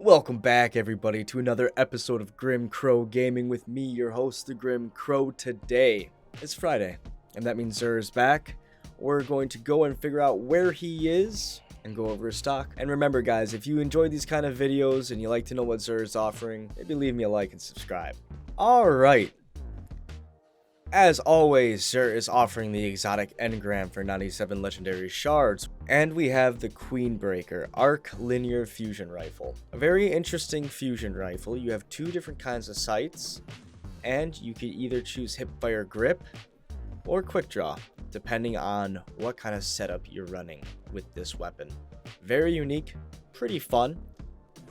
Welcome back, everybody, to another episode of Grim Crow Gaming with me, your host, the Grim Crow. Today is Friday, and that means Xur is back. We're going to go and figure out where he is and go over his stock. And remember, guys, if you enjoy these kind of videos and you like to know what Xur is offering, maybe leave me a like and subscribe. Alright. As always, Xur is offering the exotic engram for 97 legendary shards, and we have the Queenbreaker Arc Linear Fusion Rifle. A very interesting fusion rifle. You have two different kinds of sights, and you can either choose hipfire grip or quick draw, depending on what kind of setup you're running with this weapon. Very unique, pretty fun,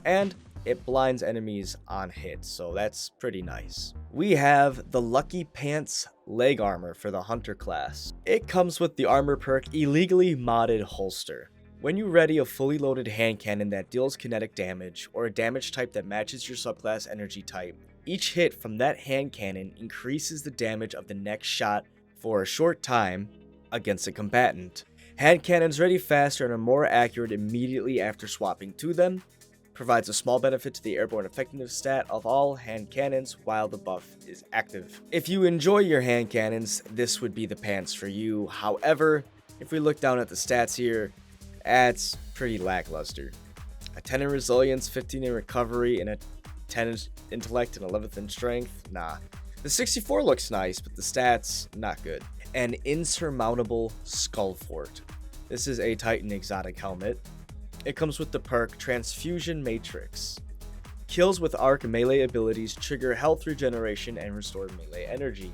and it blinds enemies on hit, so that's pretty nice. We have the Lucky Pants leg armor for the Hunter class. It comes with the armor perk Illegally Modded Holster. When you ready a fully loaded hand cannon that deals kinetic damage, or a damage type that matches your subclass energy type, each hit from that hand cannon increases the damage of the next shot for a short time against a combatant. Hand cannons ready faster and are more accurate immediately after swapping to them. Provides a small benefit to the airborne effectiveness stat of all hand cannons while the buff is active. If you enjoy your hand cannons, this would be the pants for you. However, if we look down at the stats here, it's pretty lackluster. A 10 in resilience, 15 in recovery, and a 10 in intellect and 11th in strength, nah. The 64 looks nice, but the stats, not good. An insurmountable skull fort. This is a Titan exotic helmet. It comes with the perk Transfusion Matrix. Kills with arc melee abilities trigger health regeneration and restore melee energy.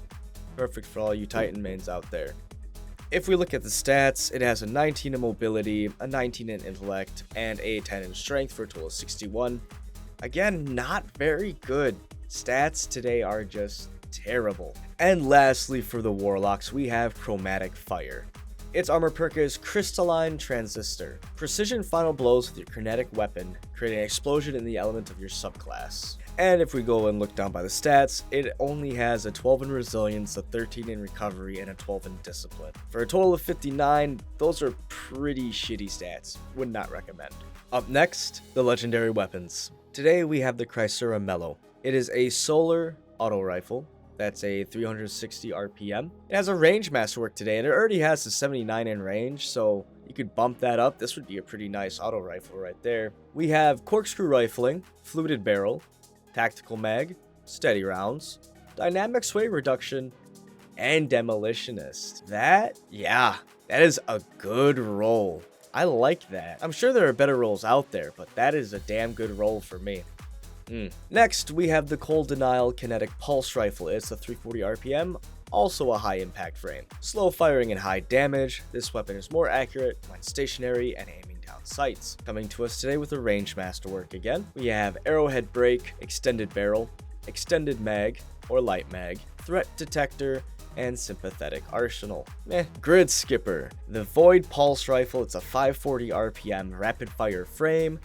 Perfect for all you Titan mains out there. If we look at the stats, it has a 19 in mobility, a 19 in intellect, and a 10 in strength for a total of 61. Again, not very good. Stats today are just terrible. And lastly, for the Warlocks, we have Chromatic Fire. Its armor perk is Crystalline Transistor. Precision final blows with your kinetic weapon, creating an explosion in the element of your subclass. And if we go and look down by the stats, it only has a 12 in resilience, a 13 in recovery, and a 12 in discipline. For a total of 59, those are pretty shitty stats. Would not recommend. Up next, the legendary weapons. Today we have the Chrysura Mellow. It is a solar auto rifle. That's a 360 RPM. It has a range masterwork today, and it already has a 79 in range, so you could bump that up. This would be a pretty nice auto rifle right there. We have corkscrew rifling, fluted barrel, tactical mag, steady rounds, dynamic sway reduction, and demolitionist. That is a good roll. I like that. I'm sure there are better rolls out there, but that is a damn good roll for me. Next, we have the Cold Denial Kinetic Pulse Rifle. It's a 340 RPM, also a high impact frame. Slow firing and high damage, this weapon is more accurate when stationary and aiming down sights. Coming to us today with a range masterwork again, we have Arrowhead Break, Extended Barrel, Extended Mag, or Light Mag, Threat Detector, and Sympathetic Arsenal. Grid Skipper, the Void Pulse Rifle. It's a 540 RPM rapid fire frame.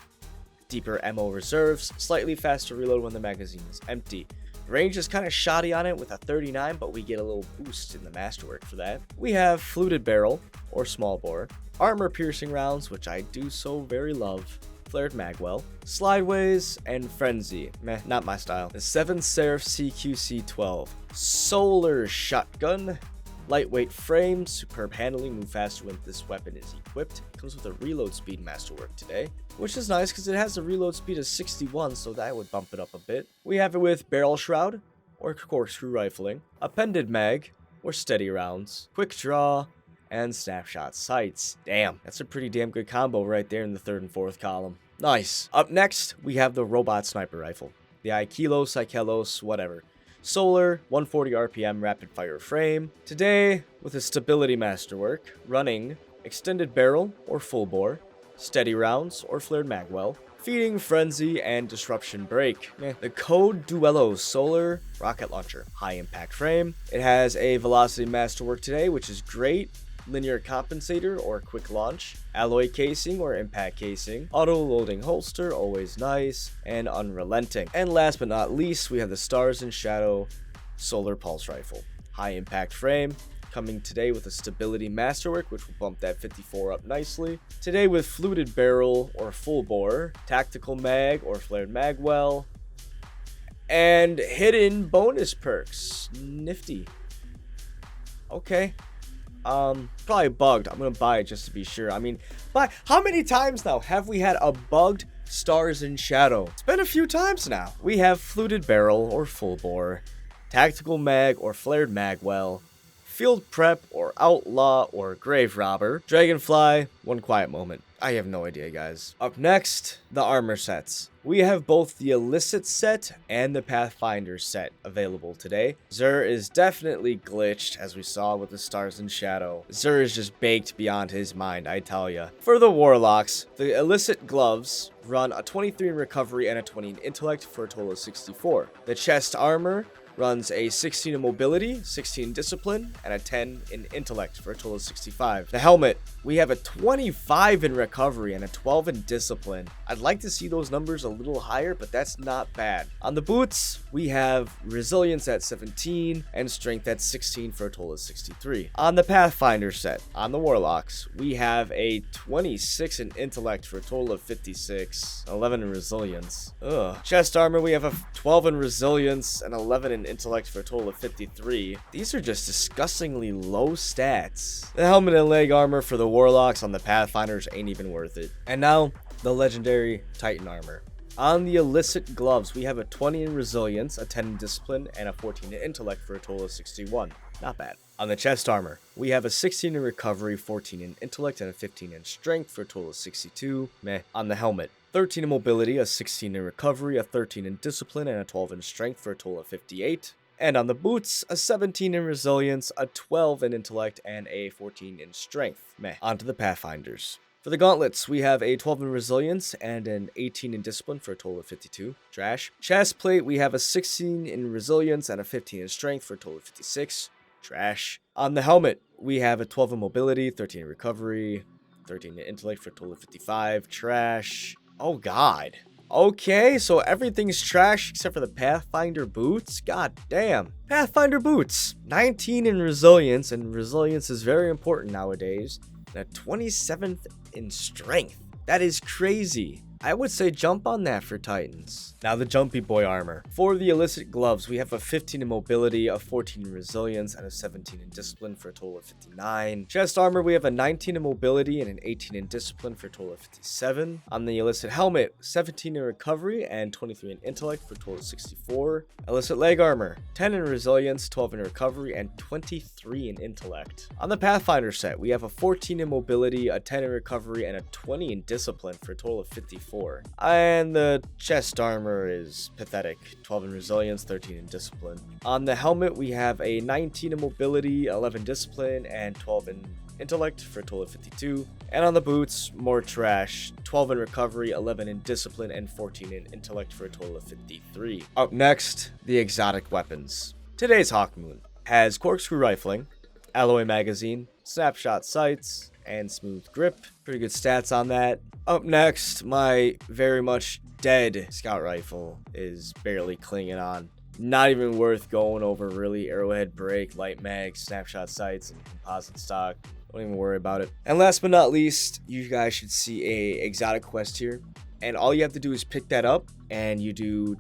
Deeper ammo reserves, slightly faster reload when the magazine is empty. Range is kind of shoddy on it with a 39, but we get a little boost in the masterwork for that. We have Fluted Barrel, or Small Bore, Armor Piercing Rounds, which I do so very love, Flared Magwell, Slideways, and Frenzy. Not my style. The 7 Seraph CQC-12, Solar Shotgun, lightweight frame, superb handling, move faster when this weapon is equipped. Comes with a reload speed masterwork today, which is nice because it has a reload speed of 61, so that would bump it up a bit. We have it with Barrel Shroud, or Corkscrew Rifling, Appended Mag, or Steady Rounds, Quick Draw, and Snapshot Sights. Damn, that's a pretty damn good combo right there in the third and fourth column. Nice. Up next, we have the Robot Sniper Rifle, the Ikelos, whatever. Solar, 140 RPM rapid fire frame. Today, with a stability masterwork, running Extended Barrel or Full Bore, Steady Rounds or Flared Magwell, Feeding Frenzy, and Disruption Break. The Code Duello Solar Rocket Launcher, high impact frame. It has a velocity masterwork today, which is great. Linear compensator or quick launch, alloy casing or impact casing, auto loading holster, always nice, and unrelenting. And last but not least, we have the Stars and Shadow Solar Pulse Rifle, high impact frame, coming today with a Stability Masterwork, which will bump that 54 up nicely. Today with Fluted Barrel or Full Bore, Tactical Mag or Flared Magwell, and hidden bonus perks. Nifty. Okay. Probably bugged. I'm gonna buy it just to be sure. I mean, but how many times now have we had a bugged Stars in Shadow? It's been a few times now. We have Fluted Barrel or Full Bore, Tactical Mag or Flared Magwell, Field Prep or Outlaw or Grave Robber, Dragonfly, One Quiet Moment. I have no idea, guys. Up next, the armor sets. We have both the Illicit set and the Pathfinder set available today. Xur is definitely glitched, as we saw with the Stars in Shadow. Xur is just baked beyond his mind, I tell ya. For the Warlocks, the Illicit gloves run a 23 in recovery and a 20 in intellect for a total of 64. The chest armor runs a 16 in mobility, 16 in discipline, and a 10 in intellect for a total of 65. The helmet, we have a 25 in recovery and a 12 in discipline. I'd like to see those numbers a little higher, but that's not bad. On the boots, we have resilience at 17 and strength at 16 for a total of 63. On the Pathfinder set, on the Warlocks, we have a 26 in intellect for a total of 56, 11 in resilience. Ugh. Chest armor, we have a 12 in resilience and 11 in intellect for a total of 53. These are just disgustingly low stats. The helmet and leg armor for the Warlocks on the Pathfinders ain't even worth it. And now, the legendary Titan armor. On the Illicit gloves, we have a 20 in resilience, a 10 in discipline, and a 14 in intellect for a total of 61. Not bad. On the chest armor, we have a 16 in recovery, 14 in intellect, and a 15 in strength for a total of 62. Meh. On the helmet, 13 in mobility, a 16 in recovery, a 13 in discipline, and a 12 in strength for a total of 58. And on the boots, a 17 in resilience, a 12 in intellect, and a 14 in strength. Meh. Onto the Pathfinders. For the gauntlets, we have a 12 in resilience and an 18 in discipline for a total of 52. Trash. Chest plate, we have a 16 in resilience and a 15 in strength for a total of 56. Trash. On the helmet, we have a 12 in mobility, 13 in recovery, 13 in intellect for a total of 55. Trash. Oh god. Okay, so everything's trash except for the Pathfinder boots? God damn. Pathfinder boots. 19 in resilience, and resilience is very important nowadays. And a 27th in strength. That is crazy. I would say jump on that for Titans. Now the Jumpy Boy armor. For the Illicit gloves, we have a 15 in mobility, a 14 in resilience, and a 17 in discipline for a total of 59. Chest armor, we have a 19 in mobility and an 18 in discipline for a total of 57. On the Illicit helmet, 17 in recovery and 23 in intellect for a total of 64. Illicit leg armor, 10 in resilience, 12 in recovery, and 23 in intellect. On the Pathfinder set, we have a 14 in mobility, a 10 in recovery, and a 20 in discipline for a total of 54. And the chest armor is pathetic. 12 in resilience, 13 in discipline. On the helmet, we have a 19 in mobility, 11 discipline, and 12 in intellect for a total of 52. And on the boots, more trash. 12 in recovery, 11 in discipline, and 14 in intellect for a total of 53. Up next, the exotic weapons. Today's Hawkmoon has corkscrew rifling, alloy magazine, snapshot sights, and smooth grip. Pretty good stats on that. Up next, my very much dead scout rifle is barely clinging on. Not even worth going over, really. Arrowhead break, light mag, snapshot sights, and composite stock. Don't even worry about it. And last but not least, you guys should see a exotic quest here. And all you have to do is pick that up, and you do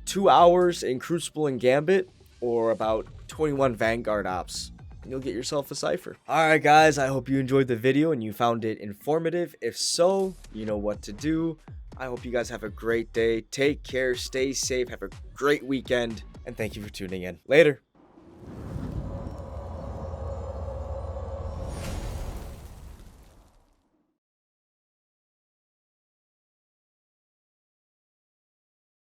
2 hours in Crucible and Gambit, or about 21 Vanguard ops. And you'll get yourself a cipher. Alright guys, I hope you enjoyed the video and you found it informative. If so, you know what to do. I hope you guys have a great day. Take care, stay safe, have a great weekend, and thank you for tuning in. Later.